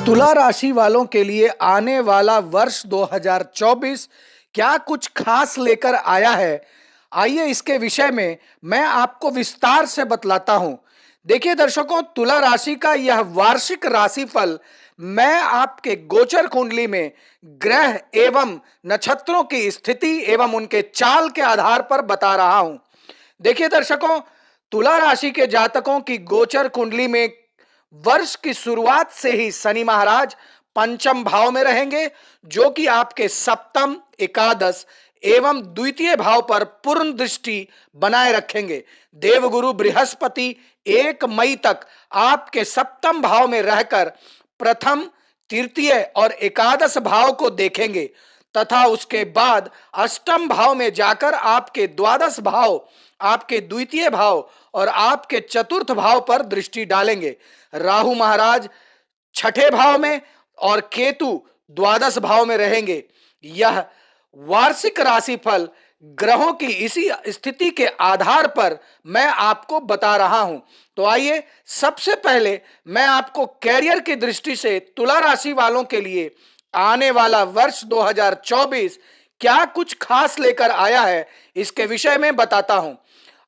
तुला राशि वालों के लिए आने वाला वर्ष 2024 क्या कुछ खास लेकर आया है। आइए इसके विषय में मैं आपको विस्तार से बतलाता हूं। देखिए दर्शकों, तुला राशि का यह वार्षिक राशिफल मैं आपके गोचर कुंडली में ग्रह एवं नक्षत्रों की स्थिति एवं उनके चाल के आधार पर बता रहा हूं। देखिए दर्शकों, तुला राशि के जातकों की गोचर कुंडली में वर्ष की शुरुआत से ही शनि महाराज पंचम भाव में रहेंगे, जो कि आपके सप्तम, एकादश एवं द्वितीय भाव पर पूर्ण दृष्टि बनाए रखेंगे। देवगुरु बृहस्पति 1 मई तक आपके सप्तम भाव में रहकर प्रथम, तृतीय और एकादश भाव को देखेंगे तथा उसके बाद अष्टम भाव में जाकर आपके द्वादश भाव, आपके द्वितीय भाव और आपके चतुर्थ भाव पर दृष्टि डालेंगे। राहु महाराज छठे भाव में और केतु द्वादश भाव में रहेंगे। यह वार्षिक राशिफल ग्रहों की इसी स्थिति के आधार पर मैं आपको बता रहा हूं। तो आइए सबसे पहले मैं आपको कैरियर की दृष्टि से तुला राशि वालों के लिए आने वाला वर्ष 2024 क्या कुछ खास लेकर आया है, इसके विषय में बताता हूं।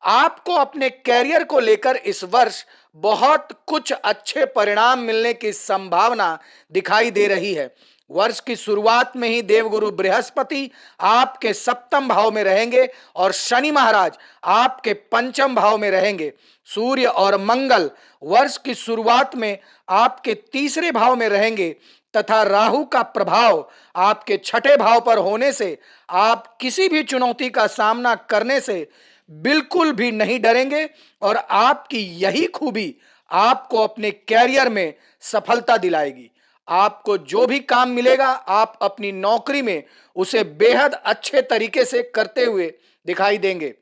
आपको अपने कैरियर को लेकर इस वर्ष बहुत कुछ अच्छे परिणाम मिलने की संभावना दिखाई दे रही है। वर्ष की शुरुआत में ही देवगुरु बृहस्पति आपके सप्तम भाव में रहेंगे और शनि महाराज आपके पंचम भाव में रहेंगे। सूर्य और मंगल वर्ष की शुरुआत में आपके तीसरे भाव में रहेंगे तथा राहु का प्रभाव आपके छठे भाव पर होने से आप किसी भी चुनौती का सामना करने से बिल्कुल भी नहीं डरेंगे और आपकी यही खूबी आपको अपने कैरियर में सफलता दिलाएगी। आपको जो भी काम मिलेगा आप अपनी नौकरी में उसे बेहद अच्छे तरीके से करते हुए दिखाई देंगे,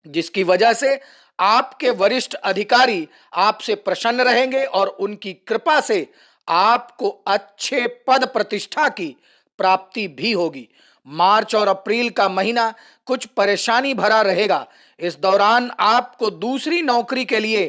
जिसकी वजह से आपके वरिष्ठ अधिकारी आपसे प्रसन्न रहेंगे और उनकी कृपा से आपको अच्छे पद प्रतिष्ठा की प्राप्ति भी होगी। मार्च और अप्रैल का महीना कुछ परेशानी भरा रहेगा। इस दौरान आपको दूसरी नौकरी के लिए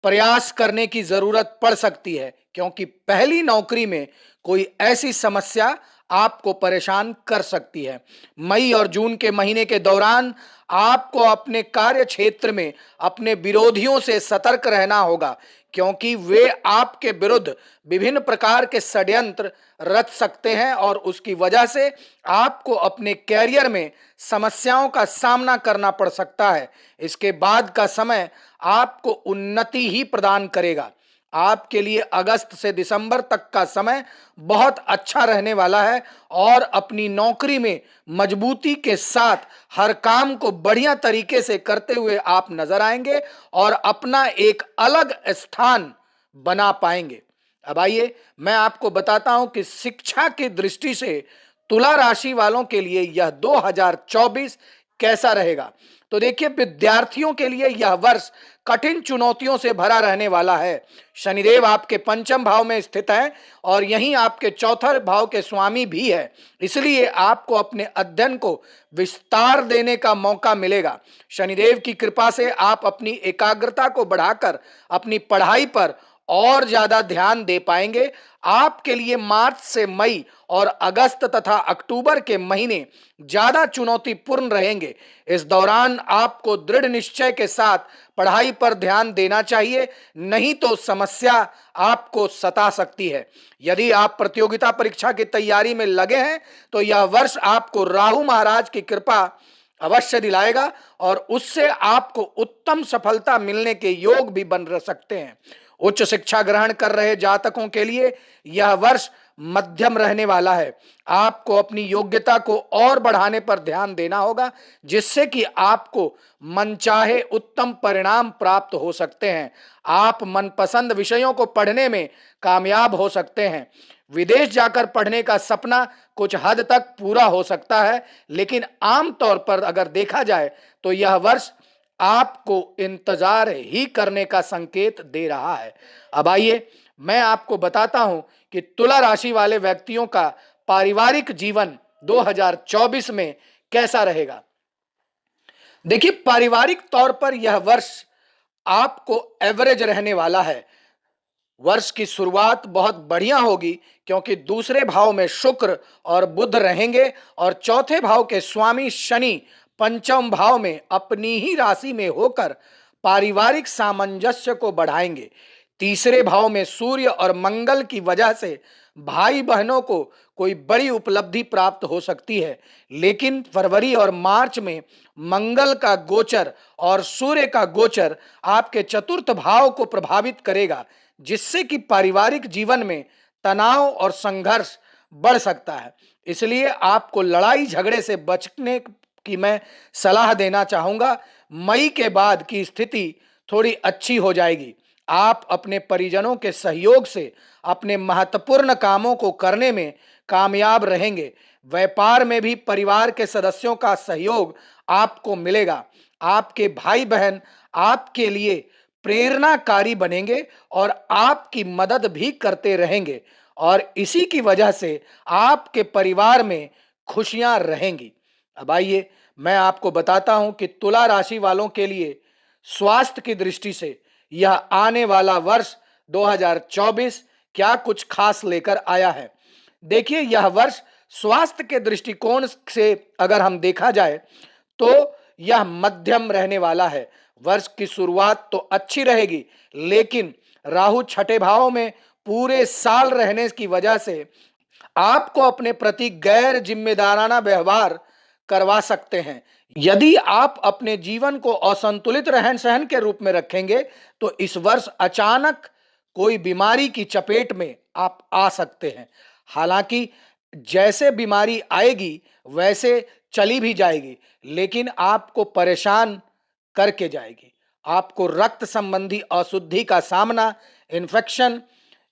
प्रयास करने की जरूरत पड़ सकती है, क्योंकि पहली नौकरी में कोई ऐसी समस्या आपको परेशान कर सकती है। मई और जून के महीने के दौरान आपको अपने कार्य क्षेत्र में अपने विरोधियों से सतर्क रहना होगा, क्योंकि वे आपके विरुद्ध विभिन्न प्रकार के षड्यंत्र रच सकते हैं और उसकी वजह से आपको अपने कैरियर में समस्याओं का सामना करना पड़ सकता है। इसके बाद का समय आपको उन्नति ही प्रदान करेगा। आपके लिए अगस्त से दिसंबर तक का समय बहुत अच्छा रहने वाला है और अपनी नौकरी में मजबूती के साथ हर काम को बढ़िया तरीके से करते हुए आप नजर आएंगे और अपना एक अलग स्थान बना पाएंगे। अब आइए मैं आपको बताता हूं कि शिक्षा की दृष्टि से तुला राशि वालों के लिए यह 2024 कैसा रहेगा। तो देखिए, विद्यार्थियों के लिए यह वर्ष कठिन चुनौतियों से भरा रहने वाला है। शनिदेव आपके पंचम भाव में स्थित है और यहीं आपके चौथे भाव के स्वामी भी है, इसलिए आपको अपने अध्ययन को विस्तार देने का मौका मिलेगा। शनिदेव की कृपा से आप अपनी एकाग्रता को बढ़ाकर अपनी पढ़ाई पर और ज्यादा ध्यान दे पाएंगे। आपके लिए मार्च से मई और अगस्त तथा अक्टूबर के महीने ज्यादा चुनौतीपूर्ण रहेंगे। इस दौरान आपको दृढ़ निश्चय के साथ पढ़ाई पर ध्यान देना चाहिए, नहीं तो समस्या आपको सता सकती है। यदि आप प्रतियोगिता परीक्षा की तैयारी में लगे हैं तो यह वर्ष आपको राहु महाराज की कृपा अवश्य दिलाएगा और उससे आपको उत्तम सफलता मिलने के योग भी बन सकते हैं। उच्च शिक्षा ग्रहण कर रहे जातकों के लिए यह वर्ष मध्यम रहने वाला है। आपको अपनी योग्यता को और बढ़ाने पर ध्यान देना होगा, जिससे कि आपको मनचाहे उत्तम परिणाम प्राप्त हो सकते हैं। आप मनपसंद विषयों को पढ़ने में कामयाब हो सकते हैं। विदेश जाकर पढ़ने का सपना कुछ हद तक पूरा हो सकता है, लेकिन आमतौर पर अगर देखा जाए तो यह वर्ष आपको इंतजार ही करने का संकेत दे रहा है। अब आइए मैं आपको बताता हूं कि तुला राशि वाले व्यक्तियों का पारिवारिक जीवन 2024 में कैसा रहेगा। देखिए, पारिवारिक तौर पर यह वर्ष आपको एवरेज रहने वाला है। वर्ष की शुरुआत बहुत बढ़िया होगी, क्योंकि दूसरे भाव में शुक्र और बुध रहेंगे और चौथे भाव के स्वामी शनि पंचम भाव में अपनी ही राशि में होकर पारिवारिक सामंजस्य को बढ़ाएंगे। तीसरे भाव में सूर्य और मंगल की वजह से भाई बहनों को कोई बड़ी उपलब्धि प्राप्त हो सकती है, लेकिन फरवरी और मार्च में मंगल का गोचर और सूर्य का गोचर आपके चतुर्थ भाव को प्रभावित करेगा, जिससे कि पारिवारिक जीवन में तनाव और संघर्ष बढ़ सकता है। इसलिए आपको लड़ाई झगड़े से बचने की मैं सलाह देना चाहूंगा। मई के बाद की स्थिति थोड़ी अच्छी हो जाएगी। आप अपने परिजनों के सहयोग से अपने महत्वपूर्ण कामों को करने में कामयाब रहेंगे। व्यापार में भी परिवार के सदस्यों का सहयोग आपको मिलेगा। आपके भाई बहन आपके लिए प्रेरणाकारी बनेंगे और आपकी मदद भी करते रहेंगे, और इसी की वजह से आपके परिवार में खुशियां रहेंगी। अब आइए मैं आपको बताता हूं कि तुला राशि वालों के लिए स्वास्थ्य की दृष्टि से यह आने वाला वर्ष 2024 क्या कुछ खास लेकर आया है। देखिए, यह वर्ष स्वास्थ्य के दृष्टिकोण से अगर हम देखा जाए तो यह मध्यम रहने वाला है। वर्ष की शुरुआत तो अच्छी रहेगी, लेकिन राहु छठे भाव में पूरे साल रहने की वजह से आपको अपने प्रति गैर जिम्मेदाराना व्यवहार करवा सकते हैं। यदि आप अपने जीवन को असंतुलित रहन सहन के रूप में रखेंगे तो इस वर्ष अचानक कोई बीमारी की चपेट में आप आ सकते हैं। हालांकि जैसे बीमारी आएगी वैसे चली भी जाएगी, लेकिन आपको परेशान करके जाएगी। आपको रक्त संबंधी अशुद्धि का सामना, इन्फेक्शन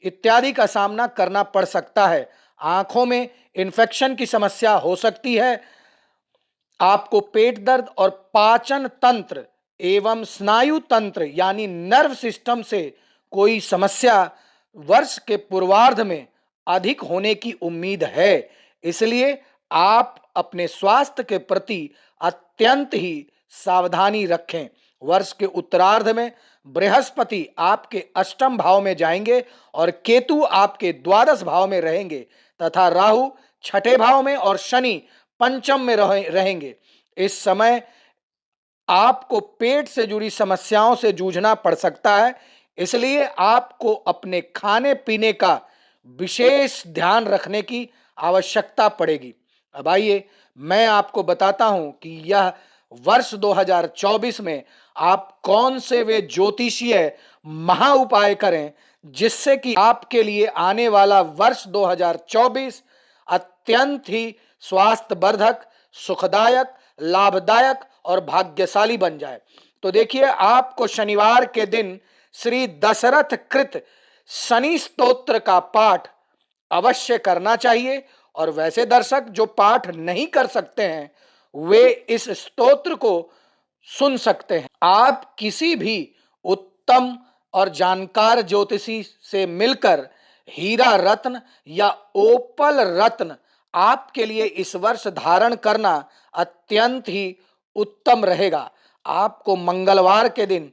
इत्यादि का सामना करना पड़ सकता है। आंखों में इन्फेक्शन की समस्या हो सकती है। आपको पेट दर्द और पाचन तंत्र एवं स्नायु तंत्र यानी नर्व सिस्टम से कोई समस्या वर्ष के पूर्वार्ध में अधिक होने की उम्मीद है। इसलिए आप अपने स्वास्थ्य के प्रति अत्यंत ही सावधानी रखें। वर्ष के उत्तरार्ध में बृहस्पति आपके अष्टम भाव में जाएंगे और केतु आपके द्वादश भाव में रहेंगे तथा राहु छठे भाव में और शनि पंचम में रहेंगे। इस समय आपको पेट से जुड़ी समस्याओं से जूझना पड़ सकता है, इसलिए आपको अपने खाने पीने का विशेष ध्यान रखने की आवश्यकता पड़ेगी। अब आइए मैं आपको बताता हूं कि यह वर्ष 2024 में आप कौन से वे ज्योतिषीय महा उपाय करें जिससे कि आपके लिए आने वाला वर्ष 2024 अत्यंत ही स्वास्थ्यवर्धक, सुखदायक, लाभदायक और भाग्यशाली बन जाए। तो देखिए, आपको शनिवार के दिन श्री दशरथ कृत शनि स्तोत्र का पाठ अवश्य करना चाहिए। और वैसे दर्शक जो पाठ नहीं कर सकते हैं वे इस स्तोत्र को सुन सकते हैं। आप किसी भी उत्तम और जानकार ज्योतिषी से मिलकर हीरा रत्न या ओपल रत्न आपके लिए इस वर्ष धारण करना अत्यंत ही उत्तम रहेगा। आपको मंगलवार के दिन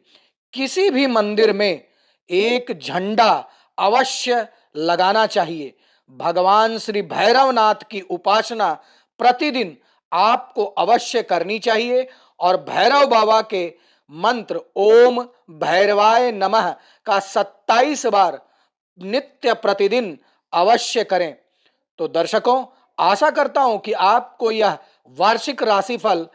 किसी भी मंदिर में एक झंडा अवश्य लगाना चाहिए। भगवान श्री भैरवनाथ की उपासना प्रतिदिन आपको अवश्य करनी चाहिए और भैरव बाबा के मंत्र ओम भैरवाय नमः का 27 बार नित्य प्रतिदिन अवश्य करें। तो दर्शकों, आशा करता हूं कि आपको यह वार्षिक राशिफल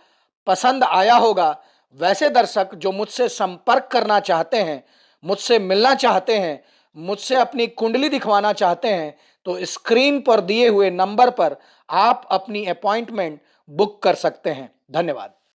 पसंद आया होगा। वैसे दर्शक जो मुझसे संपर्क करना चाहते हैं, मुझसे मिलना चाहते हैं, मुझसे अपनी कुंडली दिखवाना चाहते हैं, तो स्क्रीन पर दिए हुए नंबर पर आप अपनी अपॉइंटमेंट बुक कर सकते हैं। धन्यवाद।